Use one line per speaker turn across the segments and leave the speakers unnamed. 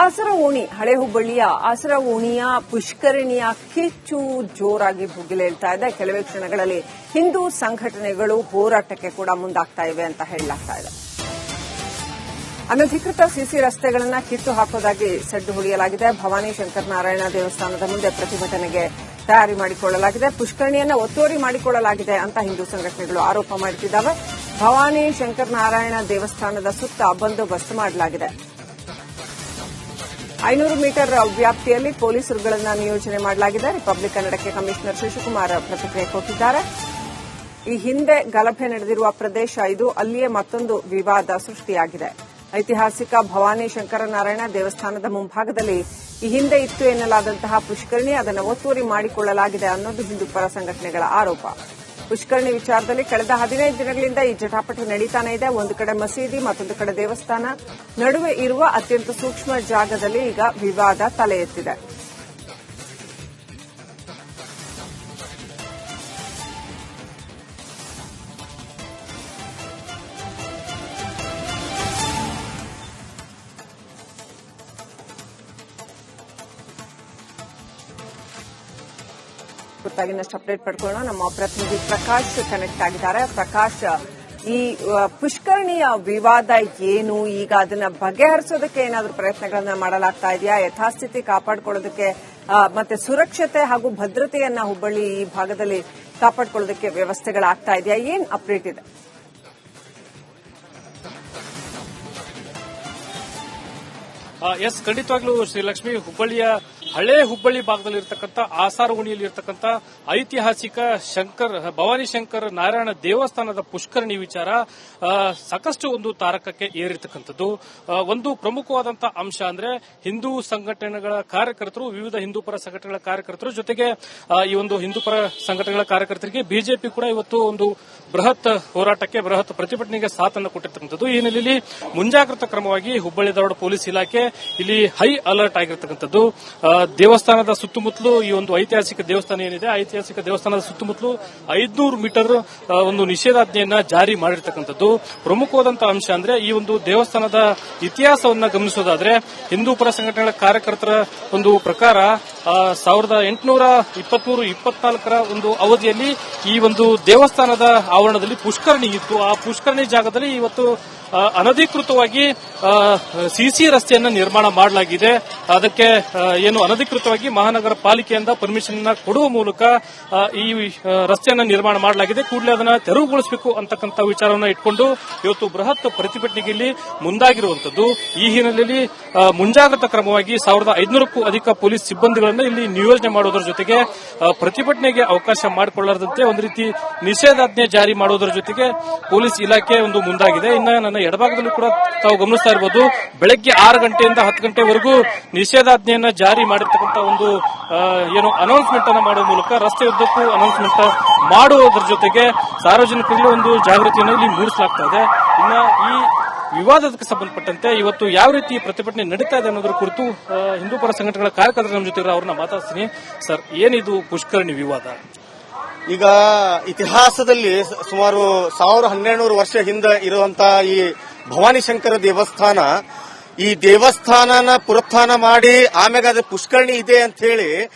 ಆಸರವೋಣಿ ಹಳೆ ಹುಬ್ಬಳ್ಳಿಯ ಆಸರವೋಣಿಯ ಪುಷ್ಕರಣಿಯ ಕಿಚ್ಚು ಜೋರಾಗಿ ಭುಗಿಲೇಳ್ತಾ ಇದೆ. ಕೆಲವೇ ಕ್ಷಣಗಳಲ್ಲಿ ಹಿಂದೂ ಸಂಘಟನೆಗಳು ಹೋರಾಟಕ್ಕೆ ಕೂಡ ಮುಂದಾಗ್ತಾ ಇವೆ ಅಂತ ಹೇಳಲಾಗ್ತಾ ಇದೆ. ಅನಧಿಕೃತ ಸಿಸಿ ರಸ್ತೆಗಳನ್ನು ಕಿತ್ತು ಹಾಕೋದಾಗಿ ಸಡ್ಡು ಹೊಡೆಯಲಾಗಿದೆ. ಭವಾನಿ ಶಂಕರನಾರಾಯಣ ದೇವಸ್ಥಾನದ ಮುಂದೆ ಪ್ರತಿಭಟನೆಗೆ ತಯಾರಿ ಮಾಡಿಕೊಳ್ಳಲಾಗಿದೆ. ಪುಷ್ಕರಣಿಯನ್ನು ಒತ್ತುವರಿ ಮಾಡಿಕೊಳ್ಳಲಾಗಿದೆ ಅಂತ ಹಿಂದೂ ಸಂಘಟನೆಗಳು ಆರೋಪ ಮಾಡುತ್ತಿದ್ದಾವೆ. ಭವಾನಿ ಶಂಕರನಾರಾಯಣ ದೇವಸ್ಥಾನದ ಸುತ್ತ ಬಂದೋಬಸ್ತ್ ಮಾಡಲಾಗಿದೆ. 500 ಮೀಟರ್ ವ್ಯಾಪ್ತಿಯಲ್ಲಿ ಪೊಲೀಸರುಗಳನ್ನು ನಿಯೋಜನೆ ಮಾಡಲಾಗಿದೆ. ರಿಪಬ್ಲಿಕ್ ಕನ್ನಡಕ್ಕೆ ಕಮಿಷನರ್ ಶಿಶುಕುಮಾರ್ ಪ್ರತಿಕ್ರಿಯೆ ಕೊಟ್ಟಿದ್ದಾರೆ. ಈ ಹಿಂದೆ ಗಲಭೆ ನಡೆದಿರುವ ಪ್ರದೇಶ ಇದು. ಅಲ್ಲಿಯೇ ಮತ್ತೊಂದು ವಿವಾದ ಸೃಷ್ಟಿಯಾಗಿದೆ. ಐತಿಹಾಸಿಕ ಭವಾನಿ ಶಂಕರನಾರಾಯಣ ದೇವಸ್ಥಾನದ ಮುಂಭಾಗದಲ್ಲಿ ಈ ಹಿಂದೆ ಇತ್ತು ಎನ್ನಲಾದಂತಹ ಪುಷ್ಕರಣಿ ಅದನ್ನು ಒತ್ತುವರಿ ಮಾಡಿಕೊಳ್ಳಲಾಗಿದೆ ಅನ್ನೋದು ಹಿಂದೂ ಪರ ಸಂಘಟನೆಗಳ ಆರೋಪ. ಪುಷ್ಕರಣಿ ವಿಚಾರದಲ್ಲಿ ಕಳೆದ 15 ದಿನಗಳಿಂದ ಈ ಜಟಾಪಟಿ ನಡೀತಾನೆ ಇದೆ. ಒಂದು ಕಡೆ ಮಸೀದಿ, ಮತ್ತೊಂದು ಕಡೆ ದೇವಸ್ಥಾನ ನಡುವೆ ಇರುವ ಅತ್ಯಂತ ಸೂಕ್ಷ್ಮ ಜಾಗದಲ್ಲಿ ಈಗ ವಿವಾದ ತಲೆ ಎತ್ತಿದೆ. ಗೊತ್ತಾಗಿನಷ್ಟು ಅಪ್ಡೇಟ್ ಪಡ್ಕೊಳ್ಳೋಣ. ನಮ್ಮ ಪ್ರತಿನಿಧಿ ಪ್ರಕಾಶ್ ಕನೆಕ್ಟ್ ಆಗಿದ್ದಾರೆ. ಪ್ರಕಾಶ್, ಈ ಪುಷ್ಕರಣಿಯ ವಿವಾದ ಏನು? ಈಗ ಅದನ್ನ ಬಗೆಹರಿಸೋದಕ್ಕೆ ಏನಾದರೂ ಪ್ರಯತ್ನಗಳನ್ನ ಮಾಡಲಾಗ್ತಾ ಇದೆಯಾ? ಯಥಾಸ್ಥಿತಿ ಕಾಪಾಡಿಕೊಳ್ಳೋದಕ್ಕೆ ಮತ್ತೆ ಸುರಕ್ಷತೆ ಹಾಗೂ ಭದ್ರತೆಯನ್ನ ಹುಬ್ಬಳ್ಳಿ ಈ ಭಾಗದಲ್ಲಿ ಕಾಪಾಡಿಕೊಳ್ಳೋದಕ್ಕೆ ವ್ಯವಸ್ಥೆಗಳಾಗ್ತಾ ಇದೆಯಾ? ಏನ್ ಅಪ್ಡೇಟ್ ಇದೆ?
ಎಸ್, ಖಂಡಿತವಾಗ್ಲೂ ಶ್ರೀಲಕ್ಷ್ಮಿ, ಹುಬ್ಬಳ್ಳಿಯ ಹಳೆ ಹುಬ್ಬಳ್ಳಿ ಭಾಗದಲ್ಲಿ ಇರತಕ್ಕಂಥ ಆಸಾರವೋಣಿಯಲ್ಲಿ ಇರತಕ್ಕಂಥ ಐತಿಹಾಸಿಕ ಭವಾನಿ ಶಂಕರ ನಾರಾಯಣ ದೇವಸ್ಥಾನದ ಪುಷ್ಕರಣಿ ವಿಚಾರ ಸಾಕಷ್ಟು ಒಂದು ತಾರಕಕ್ಕೆ ಏರಿರ್ತಕ್ಕಂಥದ್ದು. ಒಂದು ಪ್ರಮುಖವಾದಂತಹ ಅಂಶ ಅಂದ್ರೆ ಹಿಂದೂ ಸಂಘಟನೆಗಳ ಕಾರ್ಯಕರ್ತರು, ವಿವಿಧ ಹಿಂದೂ ಪರ ಸಂಘಟನೆಗಳ ಕಾರ್ಯಕರ್ತರು ಜೊತೆಗೆ ಈ ಒಂದು ಹಿಂದೂ ಪರ ಸಂಘಟನೆಗಳ ಕಾರ್ಯಕರ್ತರಿಗೆ ಬಿಜೆಪಿ ಕೂಡ ಇವತ್ತು ಒಂದು ಬೃಹತ್ ಹೋರಾಟಕ್ಕೆ, ಬೃಹತ್ ಪ್ರತಿಭಟನೆಗೆ ಸಾಥನ್ನು ಕೊಟ್ಟಿರ್ತಕ್ಕಂಥದ್ದು. ಈ ಹಿನ್ನೆಲೆಯಲ್ಲಿ ಮುಂಜಾಗ್ರತಾ ಕ್ರಮವಾಗಿ ಹುಬ್ಬಳ್ಳಿ ಧಾರವಾಡ ಪೊಲೀಸ್ ಇಲಾಖೆ ಇಲ್ಲಿ ಹೈ ಅಲರ್ಟ್ ಆಗಿರ್ತಕ್ಕಂಥದ್ದು. ದೇವಸ್ಥಾನದ ಸುತ್ತಮುತ್ತಲು ಈ ಒಂದು ಐತಿಹಾಸಿಕ ದೇವಸ್ಥಾನ ಏನಿದೆ, ಐತಿಹಾಸಿಕ ದೇವಸ್ಥಾನದ ಸುತ್ತಮುತ್ತಲು 500 ಮೀಟರ್ ಒಂದು ನಿಷೇಧಾಜ್ಞೆಯನ್ನ ಜಾರಿ ಮಾಡಿರ್ತಕ್ಕಂಥದ್ದು. ಪ್ರಮುಖವಾದಂತಹ ಅಂಶ ಅಂದ್ರೆ ಈ ಒಂದು ದೇವಸ್ಥಾನದ ಇತಿಹಾಸವನ್ನ ಗಮನಿಸೋದಾದ್ರೆ ಹಿಂದೂ ಪರ ಸಂಘಟನೆಗಳ ಕಾರ್ಯಕರ್ತರ ಒಂದು ಪ್ರಕಾರ 1823-24 ಒಂದು ಅವಧಿಯಲ್ಲಿ ಈ ಒಂದು ದೇವಸ್ಥಾನದ ಆವರಣದಲ್ಲಿ ಪುಷ್ಕರಣಿ ಇತ್ತು. ಆ ಪುಷ್ಕರಣಿ ಜಾಗದಲ್ಲಿ ಇವತ್ತು ಅನಧಿಕೃತವಾಗಿ ಸಿಸಿ ರಸ್ತೆಯನ್ನು ನಿರ್ಮಾಣ ಮಾಡಲಾಗಿದೆ. ಅದಕ್ಕೆ ಏನು ಅನಧಿಕೃತವಾಗಿ ಮಹಾನಗರ ಪಾಲಿಕೆಯಿಂದ ಪರ್ಮಿಷನ್ ಕೊಡುವ ಮೂಲಕ ಈ ರಸ್ತೆಯನ್ನು ನಿರ್ಮಾಣ ಮಾಡಲಾಗಿದೆ. ಕೂಡಲೇ ಅದನ್ನು ತೆರವುಗೊಳಿಸಬೇಕು ಅಂತಕ್ಕಂಥ ವಿಚಾರವನ್ನು ಇಟ್ಕೊಂಡು ಇವತ್ತು ಬೃಹತ್ ಪ್ರತಿಭಟನೆಗೆ ಇಲ್ಲಿ ಮುಂದಾಗಿರುವಂತದ್ದು. ಈ ಹಿನ್ನೆಲೆಯಲ್ಲಿ ಮುಂಜಾಗ್ರತಾ ಕ್ರಮವಾಗಿ 1500ಕ್ಕೂ ಅಧಿಕ ಪೊಲೀಸ್ ಸಿಬ್ಬಂದಿಗಳನ್ನು ಇಲ್ಲಿ ನಿಯೋಜನೆ ಮಾಡುವುದರ ಜೊತೆಗೆ ಪ್ರತಿಭಟನೆಗೆ ಅವಕಾಶ ಮಾಡಿಕೊಳ್ಳದಂತೆ ಒಂದು ರೀತಿ ನಿಷೇಧಾಜ್ಞೆ ಜಾರಿ ಮಾಡುವುದರ ಜೊತೆಗೆ ಪೊಲೀಸ್ ಇಲಾಖೆ ಒಂದು ಮುಂದಾಗಿದೆ. ಇನ್ನು ನನ್ನ ಎಡಭಾಗದಲ್ಲೂ ಕೂಡ ತಾವು ಗಮನಿಸ್ತಾ ಇರಬಹುದು, ಬೆಳಗ್ಗೆ 6 ಗಂಟೆಯಿಂದ 10 ಗಂಟೆವರೆಗೂ ನಿಷೇಧಾಜ್ಞೆಯನ್ನ ಜಾರಿ ಮಾಡಿರ್ತಕ್ಕಂಥ ಒಂದು ಏನು ಅನೌನ್ಸ್ಮೆಂಟ್ ಅನ್ನು ಮಾಡುವ ಮೂಲಕ ರಸ್ತೆ ಉದ್ದಕ್ಕೂ ಅನೌನ್ಸ್ಮೆಂಟ್ ಮಾಡುವುದರ ಜೊತೆಗೆ ಸಾರ್ವಜನಿಕರಲ್ಲಿ ಒಂದು ಜಾಗೃತಿಯನ್ನು ಇಲ್ಲಿ ಮೂಡಿಸಲಾಗ್ತಾ ಇದೆ. ಇನ್ನು ಈ ವಿವಾದಕ್ಕೆ ಸಂಬಂಧಪಟ್ಟಂತೆ ಇವತ್ತು ಯಾವ ರೀತಿ ಪ್ರತಿಭಟನೆ ನಡೀತಾ ಇದೆ ಅನ್ನೋದ್ರ ಕುರಿತು ಹಿಂದೂ ಪರ ಸಂಘಟನೆಗಳ ಕಾರ್ಯಕರ್ತರ ನಮ್ಮ ಜೊತೆ ಅವ್ರನ್ನ ಮಾತಾಡ್ತೀನಿ. ಸರ್, ಏನಿದು ಪುಷ್ಕರಣಿ ವಿವಾದ?
ಈಗ ಇತಿಹಾಸದಲ್ಲಿ ಸುಮಾರು 1200 ವರ್ಷ ಹಿಂದೆ ಇರುವಂತಹ ಈ ಭವಾನಿ ಶಂಕರ ದೇವಸ್ಥಾನ, ಈ ದೇವಸ್ಥಾನನ ಪುನರುತ್ಥಾನ ಮಾಡಿ ಆಮ್ಯಾಗ ಅದು ಪುಷ್ಕರಣಿ ಇದೆ ಅಂತ ಹೇಳಿ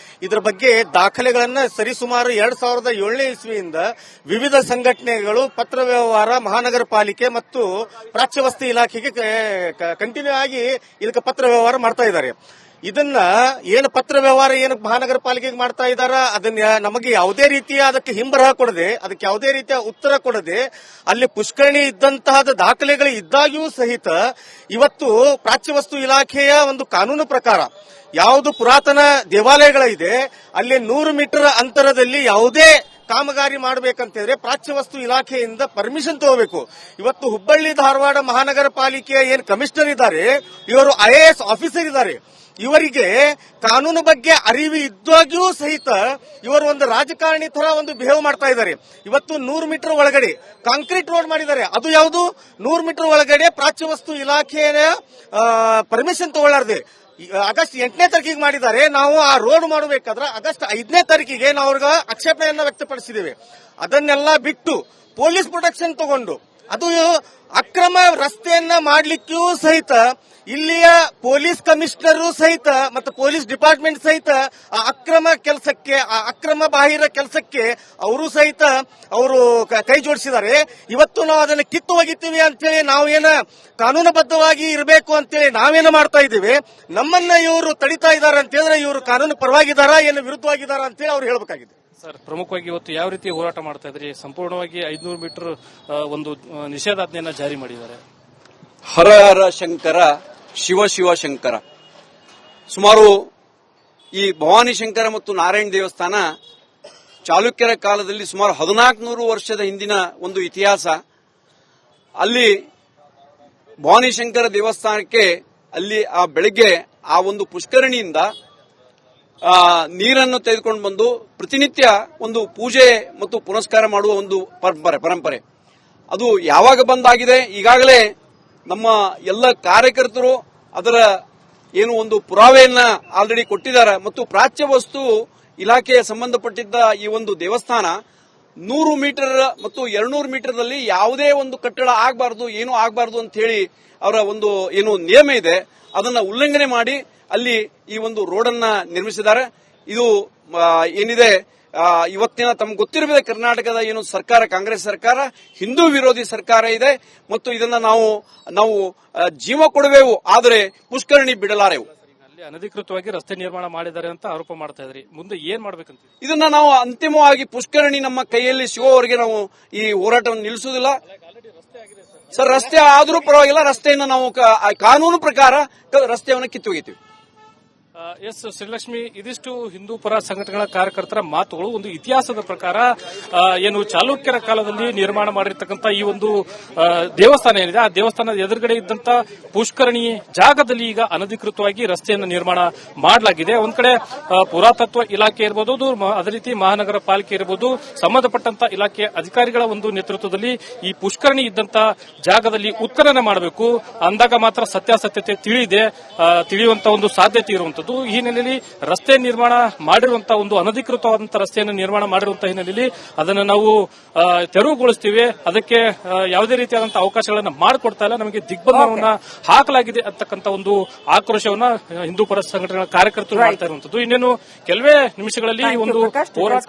ಇದರ ಬಗ್ಗೆ ದಾಖಲೆಗಳನ್ನ ಸರಿಸುಮಾರು 2007ನೇ ಇಸ್ವಿಯಿಂದ ವಿವಿಧ ಸಂಘಟನೆಗಳು ಪತ್ರ ವ್ಯವಹಾರ, ಮಹಾನಗರ ಪಾಲಿಕೆ ಮತ್ತು ಪ್ರಾಚ್ಯವಸ್ತು ಇಲಾಖೆಗೆ ಕಂಟಿನ್ಯೂ ಆಗಿ ಇದಕ್ಕೆ ಪತ್ರ ವ್ಯವಹಾರ ಮಾಡ್ತಾ ಇದ್ದಾರೆ. ಇದನ್ನ ಏನು ಪತ್ರ ವ್ಯವಹಾರ ಏನು ಮಹಾನಗರ ಪಾಲಿಕೆಗೆ ಮಾಡ್ತಾ ಇದ್ದಾರ, ಅದನ್ನ ನಮಗೆ ಯಾವುದೇ ರೀತಿಯ ಅದಕ್ಕೆ ಹಿಂಬರಹ ಕೊಡದೆ, ಅದಕ್ಕೆ ಯಾವುದೇ ರೀತಿಯ ಉತ್ತರ ಕೊಡದೆ, ಅಲ್ಲಿ ಪುಷ್ಕರಣಿ ಇದ್ದಂತಹ ದಾಖಲೆಗಳು ಇದ್ದಾಗಿಯೂ ಸಹಿತ ಇವತ್ತು ಪ್ರಾಚ್ಯವಸ್ತು ಇಲಾಖೆಯ ಒಂದು ಕಾನೂನು ಪ್ರಕಾರ ಯಾವುದು ಪುರಾತನ ದೇವಾಲಯಗಳಿದೆ ಅಲ್ಲಿ 100 ಮೀಟರ್ ಅಂತರದಲ್ಲಿ ಯಾವುದೇ ಕಾಮಗಾರಿ ಮಾಡಬೇಕಂತಿದ್ರೆ ಪ್ರಾಚ್ಯವಸ್ತು ಇಲಾಖೆಯಿಂದ ಪರ್ಮಿಷನ್ ತಗೋಬೇಕು. ಇವತ್ತು ಹುಬ್ಬಳ್ಳಿ ಧಾರವಾಡ ಮಹಾನಗರ ಪಾಲಿಕೆಯ ಏನು ಕಮಿಷನರ್ ಇದ್ದಾರೆ, ಇವರು IAS ಆಫೀಸರ್ ಇದ್ದಾರೆ. ಇವರಿಗೆ ಕಾನೂನು ಬಗ್ಗೆ ಅರಿವು ಇದ್ದಾಗಿಯೂ ಸಹಿತ ಇವರು ಒಂದು ರಾಜಕಾರಣಿ ತರ ಒಂದು ಬಿಹೇವ್ ಮಾಡ್ತಾ ಇದ್ದಾರೆ. ಇವತ್ತು 100 ಮೀಟರ್ ಒಳಗಡೆ ಕಾಂಕ್ರೀಟ್ ರೋಡ್ ಮಾಡಿದ್ದಾರೆ. ಅದು ಯಾವುದು 100 ಮೀಟರ್ ಒಳಗಡೆ ಪ್ರಾಚ್ಯವಸ್ತು ಇಲಾಖೆಯ ಪರ್ಮಿಷನ್ ತಗೊಳ್ಳಾರ್ದೆ ಆಗಸ್ಟ್ 8ನೇ ತಾರೀಕಿಗೆ ಮಾಡಿದ್ದಾರೆ. ನಾವು ಆ ರೋಡ್ ಮಾಡಬೇಕಾದ್ರೆ ಆಗಸ್ಟ್ 5ನೇ ತಾರೀಕಿಗೆ ನಾವು ಅವ್ರಿಗೆ ಆಕ್ಷೇಪಣೆಯನ್ನ ವ್ಯಕ್ತಪಡಿಸಿದ್ದೇವೆ. ಅದನ್ನೆಲ್ಲ ಬಿಟ್ಟು ಪೊಲೀಸ್ ಪ್ರೊಟೆಕ್ಷನ್ ತಗೊಂಡು ಅದು ಅಕ್ರಮ ರಸ್ತೆಯನ್ನ ಮಾಡ್ಲಿಕ್ಕೂ ಸಹಿತ ಇಲ್ಲಿಯ ಪೊಲೀಸ್ ಕಮಿಷನರ್ ಸಹಿತ ಮತ್ತು ಪೊಲೀಸ್ ಡಿಪಾರ್ಟ್ಮೆಂಟ್ ಸಹಿತ ಆ ಅಕ್ರಮ ಕೆಲಸಕ್ಕೆ, ಆ ಅಕ್ರಮ ಬಾಹಿರ ಕೆಲಸಕ್ಕೆ ಅವರು ಸಹಿತ ಅವರು ಕೈ ಜೋಡಿಸಿದ್ದಾರೆ. ಇವತ್ತು ನಾವು ಅದನ್ನು ಕಿತ್ತು ಒಗಿತೀವಿ ಅಂತೇಳಿ ನಾವೇನ ಕಾನೂನುಬದ್ಧವಾಗಿ ಇರಬೇಕು ಅಂತೇಳಿ ನಾವೇನು ಮಾಡ್ತಾ ಇದ್ದೀವಿ. ನಮ್ಮನ್ನ ಇವರು ತಡಿತಾ ಇದ್ದಾರೆ ಅಂತ ಹೇಳಿದ್ರೆ ಇವರು ಕಾನೂನು ಪರವಾಗಿದ್ದಾರಾ ಏನು ವಿರುದ್ಧವಾಗಿದ್ದಾರಾ ಅಂತೇಳಿ ಅವ್ರು ಹೇಳಬೇಕಾಗಿದೆ.
ಸರ್, ಪ್ರಮುಖವಾಗಿ ಇವತ್ತು ಯಾವ ರೀತಿ ಹೋರಾಟ ಮಾಡ್ತಾ ಇದ್ರಿ? ಸಂಪೂರ್ಣವಾಗಿ 500 ಮೀಟರ್ ಒಂದು ನಿಷೇಧಾಜ್ಞೆಯನ್ನ ಜಾರಿ ಮಾಡಿದ್ದಾರೆ.
ಹರ ಹರ ಶಂಕರ, ಶಿವ ಶಿವ ಶಂಕರ. ಸುಮಾರು ಈ ಭವಾನಿ ಶಂಕರ ಮತ್ತು ನಾರಾಯಣ ದೇವಸ್ಥಾನ ಚಾಲುಕ್ಯರ ಕಾಲದಲ್ಲಿ ಸುಮಾರು 1400 ವರ್ಷದ ಹಿಂದಿನ ಒಂದು ಇತಿಹಾಸ. ಅಲ್ಲಿ ಭವಾನಿ ಶಂಕರ ದೇವಸ್ಥಾನಕ್ಕೆ ಅಲ್ಲಿ ಆ ಬೆಳಗ್ಗೆ ಆ ಒಂದು ಪುಷ್ಕರಣಿಯಿಂದ ನೀರನ್ನು ತೆಗೆದುಕೊಂಡು ಬಂದು ಪ್ರತಿನಿತ್ಯ ಒಂದು ಪೂಜೆ ಮತ್ತು ಪುನಸ್ಕಾರ ಮಾಡುವ ಒಂದು ಪರಂಪರೆ ಅದು ಯಾವಾಗ ಬಂದಾಗಿದೆ. ಈಗಾಗಲೇ ನಮ್ಮ ಎಲ್ಲ ಕಾರ್ಯಕರ್ತರು ಅದರ ಏನು ಒಂದು ಪುರಾವೆಯನ್ನ ಆಲ್ರೆಡಿ ಕೊಟ್ಟಿದ್ದಾರೆ. ಮತ್ತು ಪ್ರಾಚ್ಯ ವಸ್ತು ಇಲಾಖೆಯ ಸಂಬಂಧಪಟ್ಟಿದ್ದ ಈ ಒಂದು ದೇವಸ್ಥಾನ 100 ಮೀಟರ್ ಮತ್ತು 200 ಮೀಟರ್ನಲ್ಲಿ ಯಾವುದೇ ಒಂದು ಕಟ್ಟಡ ಆಗಬಾರದು, ಏನೂ ಆಗಬಾರದು ಅಂತ ಹೇಳಿ ಅವರ ಒಂದು ಏನು ನಿಯಮ ಇದೆ ಅದನ್ನ ಉಲ್ಲಂಘನೆ ಮಾಡಿ ಅಲ್ಲಿ ಈ ಒಂದು ರೋಡನ್ನ ನಿರ್ಮಿಸಿದ್ದಾರೆ. ಇದು ಏನಿದೆ ಇವತ್ತಿನ ತಮ್ಗೆ ಗೊತ್ತಿರಬೇಕು, ಕರ್ನಾಟಕದ ಏನು ಸರ್ಕಾರ, ಕಾಂಗ್ರೆಸ್ ಸರ್ಕಾರ ಹಿಂದೂ ವಿರೋಧಿ ಸರ್ಕಾರ ಇದೆ ಮತ್ತು ಇದನ್ನ ನಾವು ಜೀವ ಕೊಡುವೆವು, ಆದರೆ ಪುಷ್ಕರಣಿ ಬಿಡಲಾರೆವು.
ಅಲ್ಲಿ ಅನಧಿಕೃತವಾಗಿ ರಸ್ತೆ ನಿರ್ಮಾಣ ಮಾಡಿದ್ದಾರೆ ಅಂತ ಆರೋಪ ಮಾಡ್ತಾ ಇದ್ರಿ. ಮುಂದೆ ಏನ್ ಮಾಡ್ಬೇಕಂತ
ಇದನ್ನ ನಾವು ಅಂತಿಮವಾಗಿ ಪುಷ್ಕರಣಿ ನಮ್ಮ ಕೈಯಲ್ಲಿ ಸಿಗುವವರೆಗೆ ನಾವು ಈ ಹೋರಾಟವನ್ನು ನಿಲ್ಲಿಸುವುದಿಲ್ಲ. ಸರ್, ರಸ್ತೆ ಆದರೂ ಪರವಾಗಿಲ್ಲ, ರಸ್ತೆಯನ್ನು ನಾವು ಕಾನೂನು ಪ್ರಕಾರ ರಸ್ತೆಯನ್ನು ಕಿತ್ತೊಗಿತೀವಿ.
ಎಸ್ ಶ್ರೀಲಕ್ಷ್ಮಿ, ಇದಿಷ್ಟು ಹಿಂದೂ ಪರ ಸಂಘಟನೆಗಳ ಕಾರ್ಯಕರ್ತರ ಮಾತುಗಳು. ಒಂದು ಇತಿಹಾಸದ ಪ್ರಕಾರ ಏನು ಚಾಲುಕ್ಯರ ಕಾಲದಲ್ಲಿ ನಿರ್ಮಾಣ ಮಾಡಿರ್ತಕ್ಕಂಥ ಈ ಒಂದು ದೇವಸ್ಥಾನ ಏನಿದೆ, ಆ ದೇವಸ್ಥಾನದ ಎದುರುಗಡೆ ಇದ್ದಂತ ಪುಷ್ಕರಣಿ ಜಾಗದಲ್ಲಿ ಈಗ ಅನಧಿಕೃತವಾಗಿ ರಸ್ತೆಯನ್ನು ನಿರ್ಮಾಣ ಮಾಡಲಾಗಿದೆ. ಒಂದ್ ಕಡೆ ಪುರಾತತ್ವ ಇಲಾಖೆ ಇರಬಹುದು, ಅದೇ ರೀತಿ ಮಹಾನಗರ ಪಾಲಿಕೆ ಇರಬಹುದು, ಸಂಬಂಧಪಟ್ಟಂತ ಇಲಾಖೆಯ ಅಧಿಕಾರಿಗಳ ಒಂದು ನೇತೃತ್ವದಲ್ಲಿ ಈ ಪುಷ್ಕರಣಿ ಇದ್ದಂತ ಜಾಗದಲ್ಲಿ ಉತ್ಖನನ ಮಾಡಬೇಕು. ಅಂದಾಗ ಮಾತ್ರ ಸತ್ಯಾಸತ್ಯತೆ ತಿಳಿಯುವಂತ ಒಂದು ಸಾಧ್ಯತೆ ಇರುವಂತದ್ದು. ಈ ಹಿನ್ನೆಲೆಯಲ್ಲಿ ರಸ್ತೆ ನಿರ್ಮಾಣ ಮಾಡಿರುವಂತಹ ಒಂದು ಅನಧಿಕೃತವಾದಂತಹ ರಸ್ತೆಯನ್ನು ನಿರ್ಮಾಣ ಮಾಡಿರುವಂತಹ ಹಿನ್ನೆಲೆಯಲ್ಲಿ ಅದನ್ನು ನಾವು ತೆರವುಗೊಳಿಸ್ತೀವಿ, ಅದಕ್ಕೆ ಯಾವುದೇ ರೀತಿಯಾದಂತಹ ಅವಕಾಶಗಳನ್ನು ಮಾಡಿಕೊಡ್ತಾ ಇಲ್ಲ, ನಮಗೆ ದಿಗ್ಬಂಧನವನ್ನ ಹಾಕಲಾಗಿದೆ ಅಂತಕ್ಕಂಥ ಒಂದು ಆಕ್ರೋಶವನ್ನ ಹಿಂದೂ ಪರ ಸಂಘಟನೆಗಳ ಕಾರ್ಯಕರ್ತರು ಮಾಡ್ತಾ ಇರುವಂತದ್ದು. ಇನ್ನೇನು ಕೆಲವೇ ನಿಮಿಷಗಳಲ್ಲಿ ಈ ಒಂದು ಹೋರಾಟ